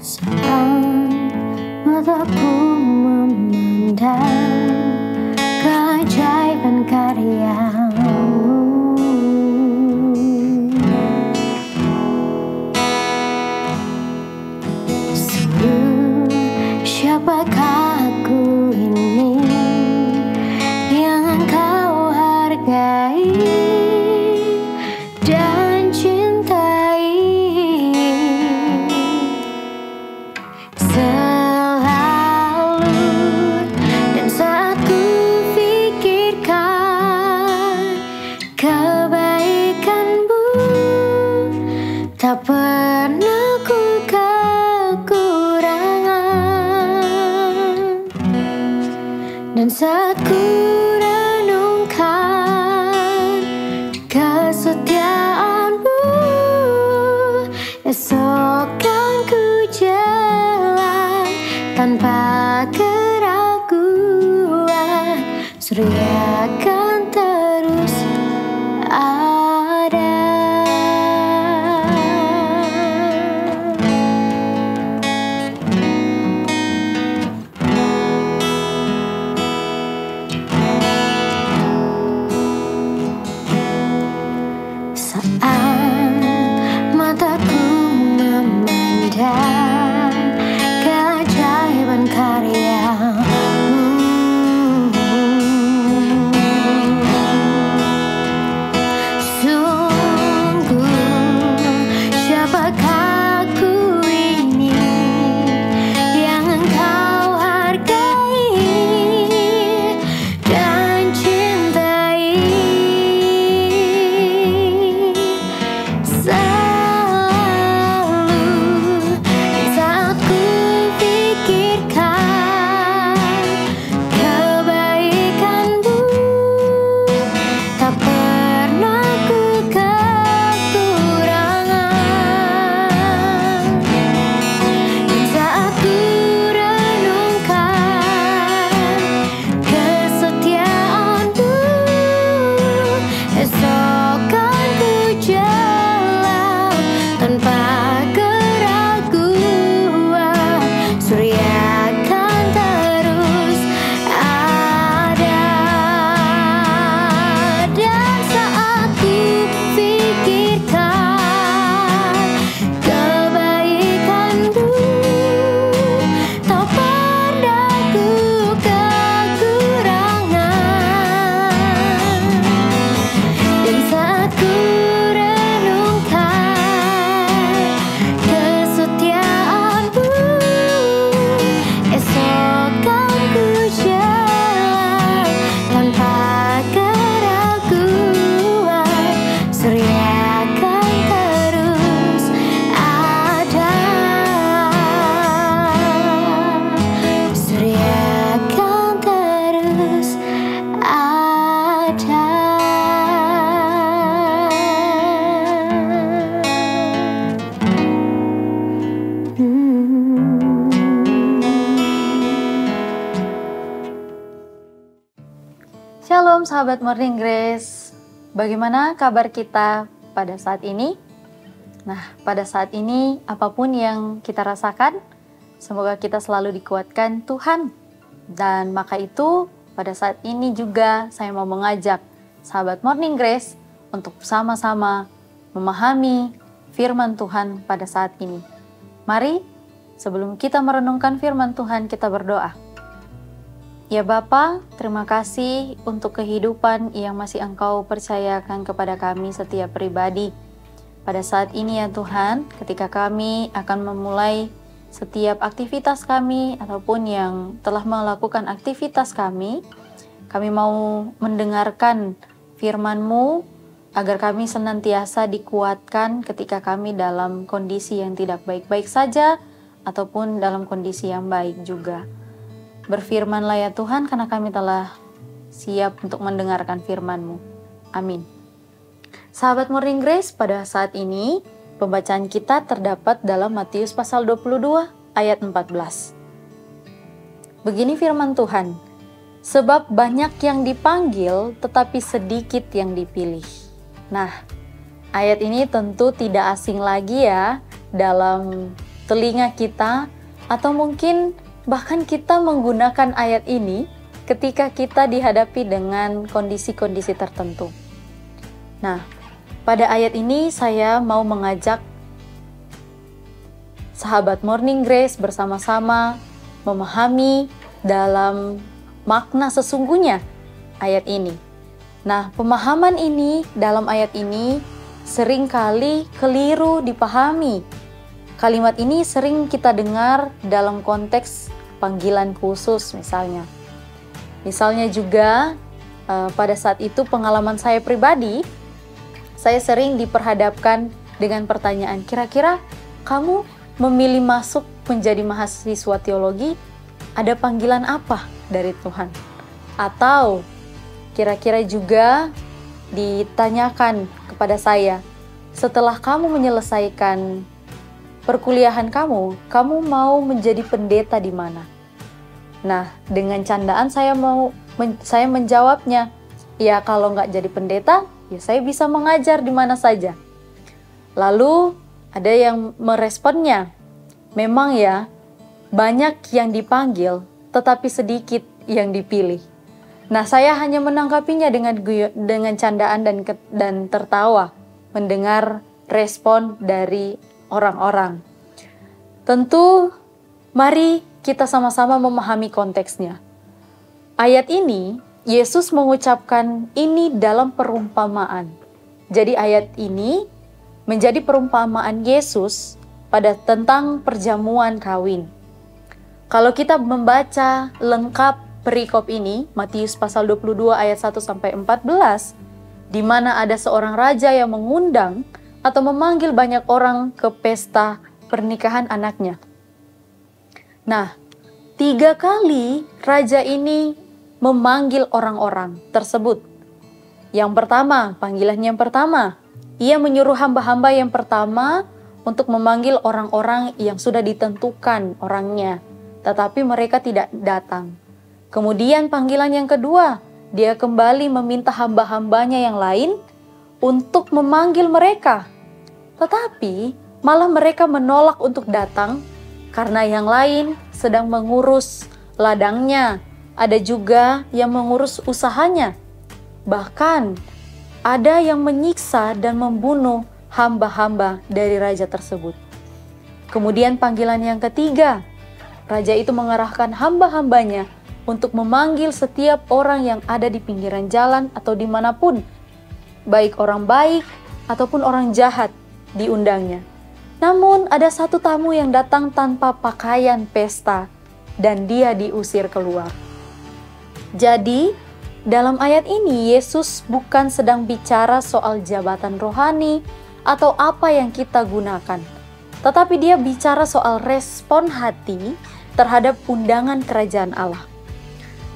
Saat mataku memandang keajaiban karyamu, sungguh siapakah aku ini yang engkau hargai dan cintai. Selalu dan saat ku pikirkan kebaikanmu, tak pernah ku kekurangan. Dan saat ku renungkan kesetiaanmu, esok kan ku jalan tanpa keraguan. Surya kan terus ada. Saat mataku memandang keajaiban karyamu, sungguh siapakah aku ini yang engkau hargai dan cintai. Selalu saat ku pikirkan kebaikanmu, tak pernah ku kekurangan. Dan saat ku renungkan kesetiaanmu, esok kan ku jalan tanpa keraguan. Surya kan terus ada. Dan saat ku pikirkan kebaikanmu, tak pernah ku kekurangan. Dan saat ku renungkan kesetiaanmu, esok kan ku jalan tanpa keraguan. Surya kan terus ada. Surya kan terus ada. Shalom sahabat Morning Grace, bagaimana kabar kita pada saat ini? Nah, pada saat ini apapun yang kita rasakan, semoga kita selalu dikuatkan Tuhan. Dan maka itu pada saat ini juga saya mau mengajak sahabat Morning Grace untuk sama-sama memahami firman Tuhan pada saat ini. Mari sebelum kita merenungkan firman Tuhan, kita berdoa. Ya Bapa, terima kasih untuk kehidupan yang masih Engkau percayakan kepada kami setiap pribadi. Pada saat ini ya Tuhan, ketika kami akan memulai setiap aktivitas kami ataupun yang telah melakukan aktivitas kami mau mendengarkan firman-Mu agar kami senantiasa dikuatkan ketika kami dalam kondisi yang tidak baik-baik saja ataupun dalam kondisi yang baik juga. Berfirmanlah ya Tuhan, karena kami telah siap untuk mendengarkan firman-Mu. Amin. Sahabat Morning Grace, pada saat ini pembacaan kita terdapat dalam Matius pasal 22 ayat 14. Begini firman Tuhan, sebab banyak yang dipanggil tetapi sedikit yang dipilih. Nah, ayat ini tentu tidak asing lagi ya dalam telinga kita, atau mungkin bahkan kita menggunakan ayat ini ketika kita dihadapi dengan kondisi-kondisi tertentu. Nah, pada ayat ini saya mau mengajak sahabat Morning Grace bersama-sama memahami dalam makna sesungguhnya ayat ini. Nah, pemahaman ini dalam ayat ini seringkali keliru dipahami. Kalimat ini sering kita dengar dalam konteks panggilan khusus misalnya. Misalnya juga pada saat itu pengalaman saya pribadi, saya sering diperhadapkan dengan pertanyaan, kira-kira kamu memilih masuk menjadi mahasiswa teologi, ada panggilan apa dari Tuhan? Atau kira-kira juga ditanyakan kepada saya, setelah kamu menyelesaikan perkuliahan kamu mau menjadi pendeta di mana? Nah, dengan candaan saya menjawabnya, ya kalau nggak jadi pendeta, ya saya bisa mengajar di mana saja. Lalu ada yang meresponnya, memang ya banyak yang dipanggil, tetapi sedikit yang dipilih. Nah, saya hanya menanggapinya dengan candaan dan tertawa mendengar respon dari orang-orang. Tentu, mari kita sama-sama memahami konteksnya. Ayat ini, Yesus mengucapkan ini dalam perumpamaan. Jadi ayat ini menjadi perumpamaan Yesus tentang perjamuan kawin. Kalau kita membaca lengkap perikop ini, Matius pasal 22 ayat 1-14, di mana ada seorang raja yang mengundang atau memanggil banyak orang ke pesta pernikahan anaknya. Nah, 3 kali raja ini memanggil orang-orang tersebut. Yang pertama, panggilan yang pertama, ia menyuruh hamba-hamba yang pertama untuk memanggil orang-orang yang sudah ditentukan orangnya, tetapi mereka tidak datang. Kemudian panggilan yang kedua, dia kembali meminta hamba-hambanya yang lain untuk memanggil mereka. Tetapi malah mereka menolak untuk datang karena yang lain sedang mengurus ladangnya. Ada juga yang mengurus usahanya. Bahkan ada yang menyiksa dan membunuh hamba-hamba dari raja tersebut. Kemudian panggilan yang ketiga, raja itu mengarahkan hamba-hambanya untuk memanggil setiap orang yang ada di pinggiran jalan atau dimanapun, baik orang baik ataupun orang jahat, diundangnya. Namun ada satu tamu yang datang tanpa pakaian pesta dan dia diusir keluar. Jadi, dalam ayat ini Yesus bukan sedang bicara soal jabatan rohani atau apa yang kita gunakan, tetapi dia bicara soal respon hati terhadap undangan kerajaan Allah.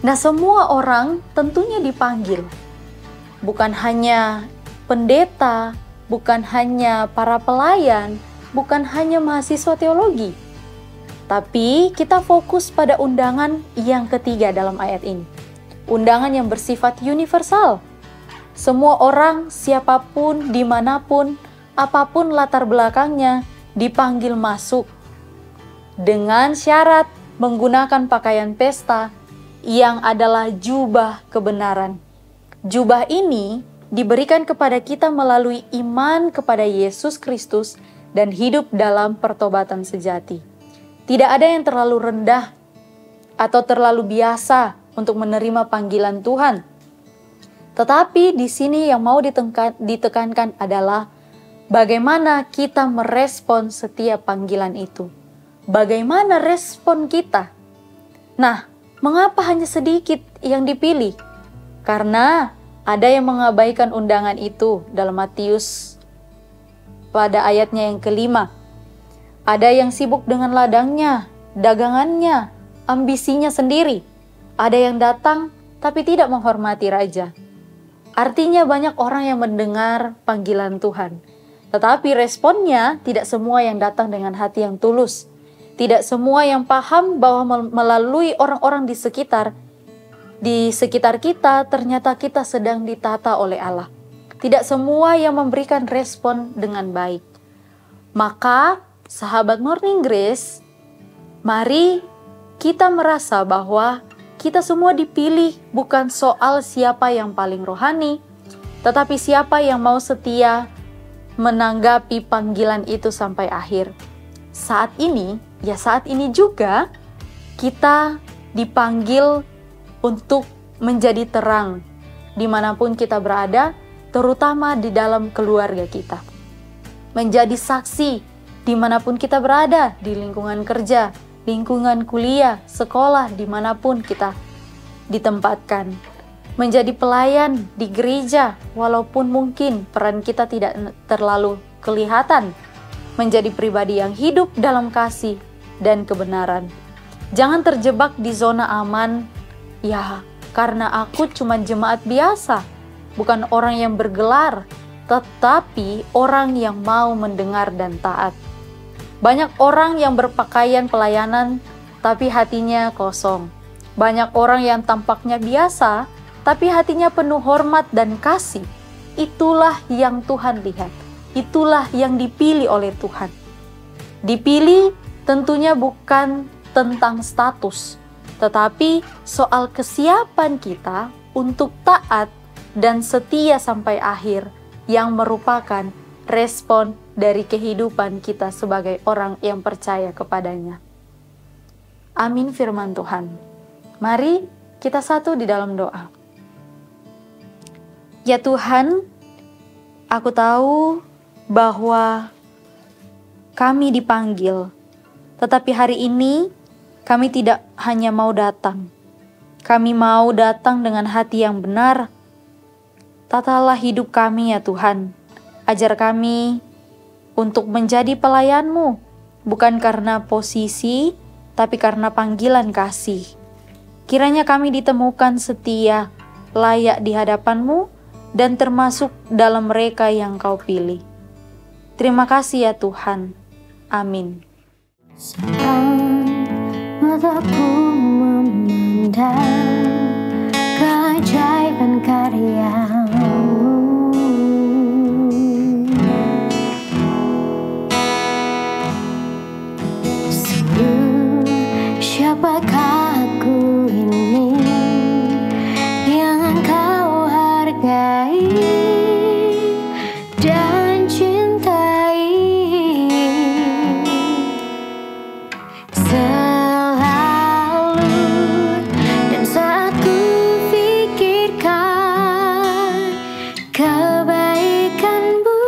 Nah, semua orang tentunya dipanggil. Bukan hanya pendeta, bukan hanya para pelayan, bukan hanya mahasiswa teologi. Tapi kita fokus pada undangan yang ketiga dalam ayat ini. Undangan yang bersifat universal. Semua orang, siapapun, dimanapun, apapun latar belakangnya, dipanggil masuk. Dengan syarat menggunakan pakaian pesta, yang adalah jubah kebenaran. Jubah ini diberikan kepada kita melalui iman kepada Yesus Kristus dan hidup dalam pertobatan sejati. Tidak ada yang terlalu rendah atau terlalu biasa untuk menerima panggilan Tuhan. Tetapi di sini yang mau ditekankan adalah bagaimana kita merespon setiap panggilan itu. Bagaimana respon kita? Nah, mengapa hanya sedikit yang dipilih? Karena ada yang mengabaikan undangan itu dalam Matius pada ayatnya yang kelima. Ada yang sibuk dengan ladangnya, dagangannya, ambisinya sendiri. Ada yang datang tapi tidak menghormati raja. Artinya banyak orang yang mendengar panggilan Tuhan. Tetapi responnya tidak semua yang datang dengan hati yang tulus. Tidak semua yang paham bahwa melalui orang-orang di sekitar kita, ternyata kita sedang ditata oleh Allah. Tidak semua yang memberikan respon dengan baik. Maka sahabat Morning Grace, mari kita merasa bahwa kita semua dipilih bukan soal siapa yang paling rohani, tetapi siapa yang mau setia menanggapi panggilan itu sampai akhir. Saat ini juga kita dipanggil untuk menjadi terang dimanapun kita berada, terutama di dalam keluarga kita. Menjadi saksi dimanapun kita berada, di lingkungan kerja, lingkungan kuliah, sekolah, dimanapun kita ditempatkan. Menjadi pelayan di gereja, walaupun mungkin peran kita tidak terlalu kelihatan. Menjadi pribadi yang hidup dalam kasih dan kebenaran. Jangan terjebak di zona aman, ya karena aku cuma jemaat biasa, bukan orang yang bergelar, tetapi orang yang mau mendengar dan taat. Banyak orang yang berpakaian pelayanan, tapi hatinya kosong. Banyak orang yang tampaknya biasa, tapi hatinya penuh hormat dan kasih. Itulah yang Tuhan lihat. Itulah yang dipilih oleh Tuhan. Dipilih tentunya bukan tentang status, tetapi soal kesiapan kita untuk taat dan setia sampai akhir, yang merupakan respon dari kehidupan kita sebagai orang yang percaya kepadanya. Amin firman Tuhan. Mari kita satu di dalam doa. Ya Tuhan, aku tahu bahwa kami dipanggil, tetapi hari ini kami tidak hanya mau datang. Kami mau datang dengan hati yang benar. Tatalah hidup kami ya Tuhan. Ajar kami untuk menjadi pelayan-Mu, bukan karena posisi, tapi karena panggilan kasih. Kiranya kami ditemukan setia, layak di hadapan-Mu, dan termasuk dalam mereka yang Kau pilih. Terima kasih ya Tuhan. Amin. Saat mataku memandang keajaiban karya-Mu, siapakah aku ini yang Engkau hargai dan cintai? Selalu dan saat ku pikirkan kebaikan-Mu,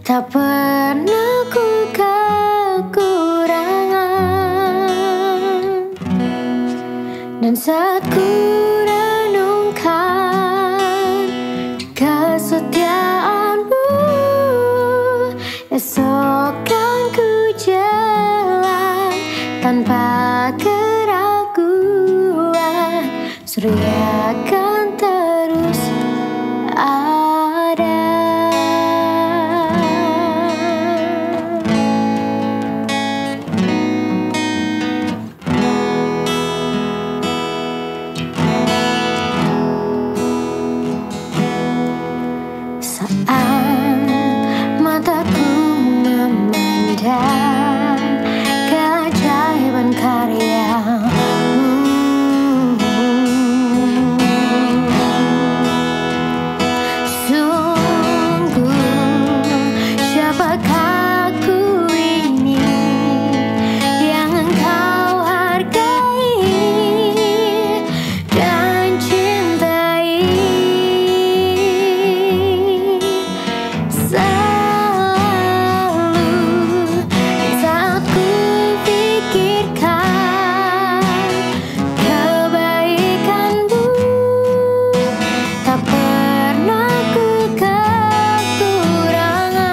tak pernah ku kekurangan. Dan saat ku renungkan kesetiaan-Mu, esok kan ku jalan tanpa keraguan. Surya kan terus ada. Saat mataku memandang keajaiban karya-Mu, sungguh siapakah aku ini yang Engkau hargai dan cintai? Selalu saat ku pikirkan kebaikan-Mu, tak pernah ku kekurangan.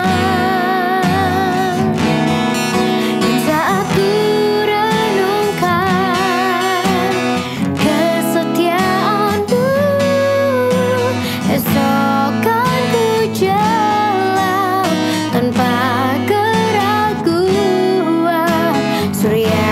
Dan saat ku renungkan kesetiaan-Mu, esok kan ku jalan tanpa keraguan. Surya